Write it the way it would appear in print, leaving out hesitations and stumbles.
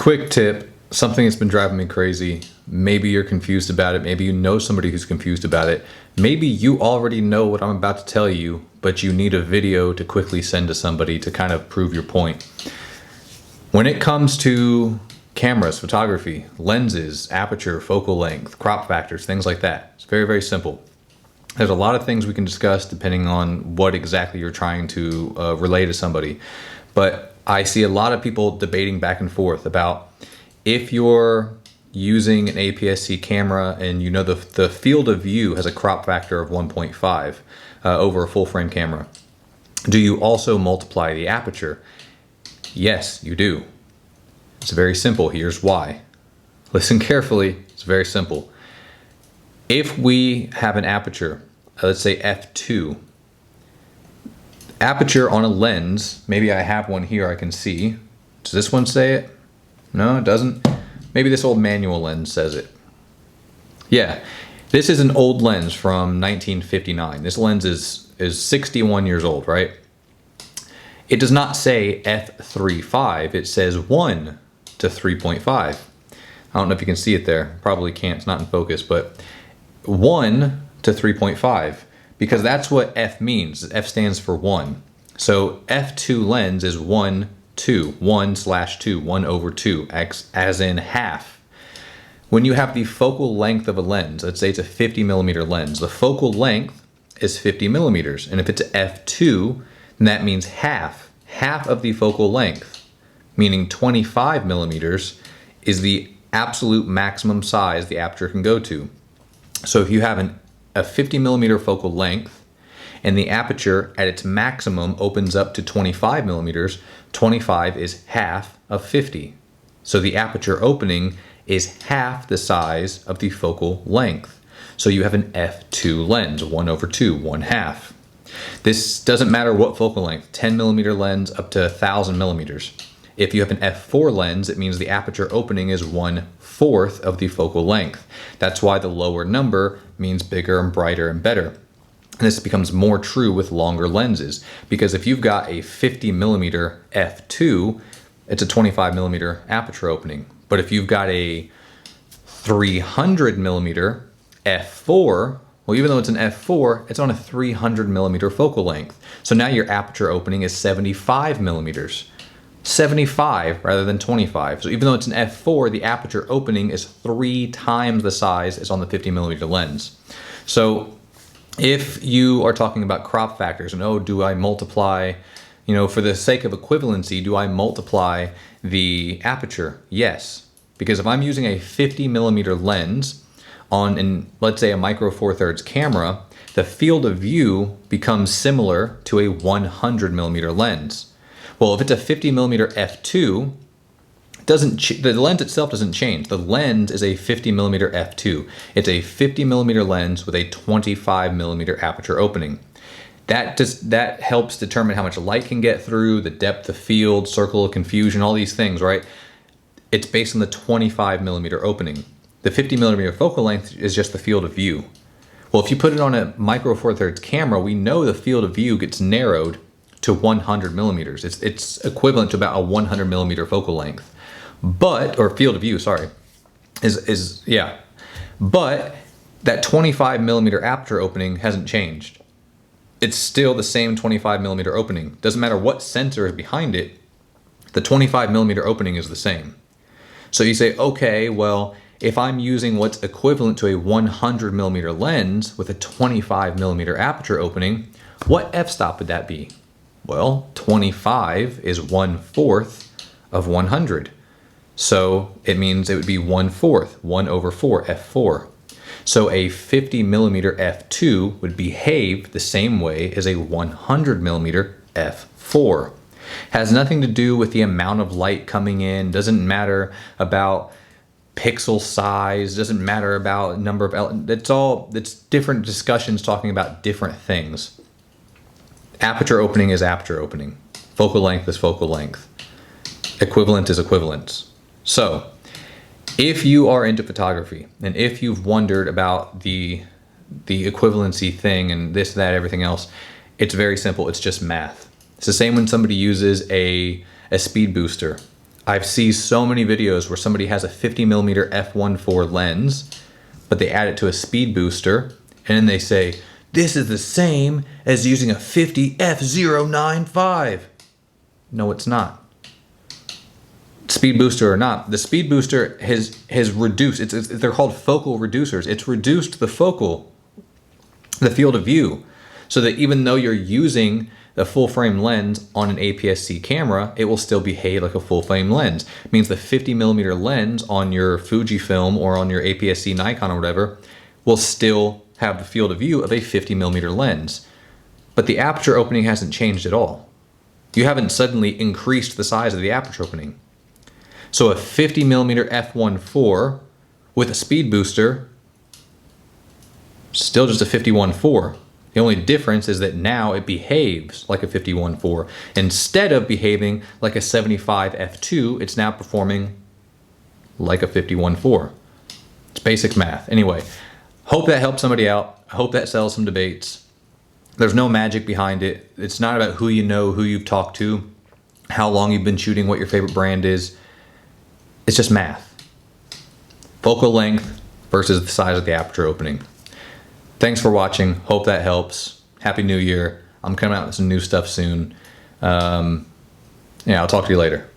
Quick tip, something that's been driving me crazy. Maybe you're confused about it. Maybe you know somebody who's confused about it. Maybe you already know what I'm about to tell you, but you need a video to quickly send to somebody to kind of prove your point. When it comes to cameras, photography, lenses, aperture, focal length, crop factors, things like that, it's very, very simple. There's a lot of things we can discuss depending on what exactly you're trying to relay to somebody. But I see a lot of people debating back and forth about if you're using an aps-c camera and you know the field of view has a crop factor of 1.5 over a full frame camera, do you also multiply the aperture? Yes, you do. It's very simple. Here's why. Listen carefully. It's very simple. If we have an aperture, let's say f2, aperture on a lens, maybe I have one here I can see. Does this one say it? No, it doesn't. Maybe this old manual lens says it. Yeah, this is an old lens from 1959. This lens is 61 years old, right? It does not say f3.5, it says 1 to 3.5. I don't know if you can see it there. Probably can't, it's not in focus, but 1 to 3.5, because that's what F means. F stands for 1. So F2 lens is 1, 2, 1/2, 1 over 2, as in half. When you have the focal length of a lens, let's say it's a 50 millimeter lens, the focal length is 50 millimeters. And if it's F2, then that means half of the focal length, meaning 25 millimeters is the absolute maximum size the aperture can go to. So if you have a 50 millimeter focal length and the aperture at its maximum opens up to 25 millimeters, 25 is half of 50. So the aperture opening is half the size of the focal length. So you have an f2 lens, 1 over 2, 1/2. This doesn't matter what focal length, 10 millimeter lens up to 1,000 millimeters. If you have an f4 lens, it means the aperture opening is 1/4 of the focal length. That's why the lower number means bigger and brighter and better. And this becomes more true with longer lenses, because if you've got a 50 millimeter f2, it's a 25 millimeter aperture opening. But if you've got a 300 millimeter f4, well, even though it's an f4, it's on a 300 millimeter focal length. So now your aperture opening is 75 millimeters. 75 rather than 25. So even though it's an f4, the aperture opening is 3 times the size as on the 50 millimeter lens. So if you are talking about crop factors and, oh, do I multiply, for the sake of equivalency, do I multiply the aperture? Yes, because if I'm using a 50 millimeter lens on, let's say, a micro four thirds camera, the field of view becomes similar to a 100 millimeter lens. Well, if it's a 50 millimeter f2, the lens itself doesn't change. The lens is a 50 millimeter f2. It's a 50 millimeter lens with a 25 millimeter aperture opening. That helps determine how much light can get through, the depth of field, circle of confusion, all these things, right? It's based on the 25 millimeter opening. The 50 millimeter focal length is just the field of view. Well, if you put it on a micro four thirds camera, we know the field of view gets narrowed to 100 millimeters. It's equivalent to about a 100 millimeter focal length, or field of view, sorry, but that 25 millimeter aperture opening hasn't changed. It's still the same 25 millimeter opening. Doesn't matter what sensor is behind it, the 25 millimeter opening is the same. So you say, okay, well, if I'm using what's equivalent to a 100 millimeter lens with a 25 millimeter aperture opening, what f-stop would that be? Well, 25 is 1/4 of 100. So it means it would be 1/4, 1 over 4, f4. So a 50 millimeter f2 would behave the same way as a 100 millimeter f4. Has nothing to do with the amount of light coming in, doesn't matter about pixel size, doesn't matter about number of, it's different discussions talking about different things. Aperture opening is aperture opening. Focal length is focal length. Equivalent is equivalence. So if you are into photography and if you've wondered about the equivalency thing and this, that, everything else, it's very simple. It's just math. It's the same when somebody uses a speed booster. I've seen so many videos where somebody has a 50mm f1.4 lens, but they add it to a speed booster, and then they say, this is the same as using a 50 f0.95. No, it's not. Speed booster or not, the speed booster has reduced. They're called focal reducers. It's reduced the field of view, so that even though you're using the full frame lens on an APS-C camera, it will still behave like a full frame lens. It means the 50mm lens on your Fujifilm or on your APS-C Nikon or whatever will still have the field of view of a 50mm lens. But the aperture opening hasn't changed at all. You haven't suddenly increased the size of the aperture opening. So a 50mm f1.4 with a speed booster, still just a 51.4. The only difference is that now it behaves like a 51.4. Instead of behaving like a 75 f2, it's now performing like a 51.4. It's basic math. Anyway, hope that helps somebody out. I hope that sells some debates. There's no magic behind it. It's not about who you know, who you've talked to, how long you've been shooting, what your favorite brand is. It's just math. Focal length versus the size of the aperture opening. Thanks for watching. Hope that helps. Happy New Year. I'm coming out with some new stuff soon. Yeah, I'll talk to you later.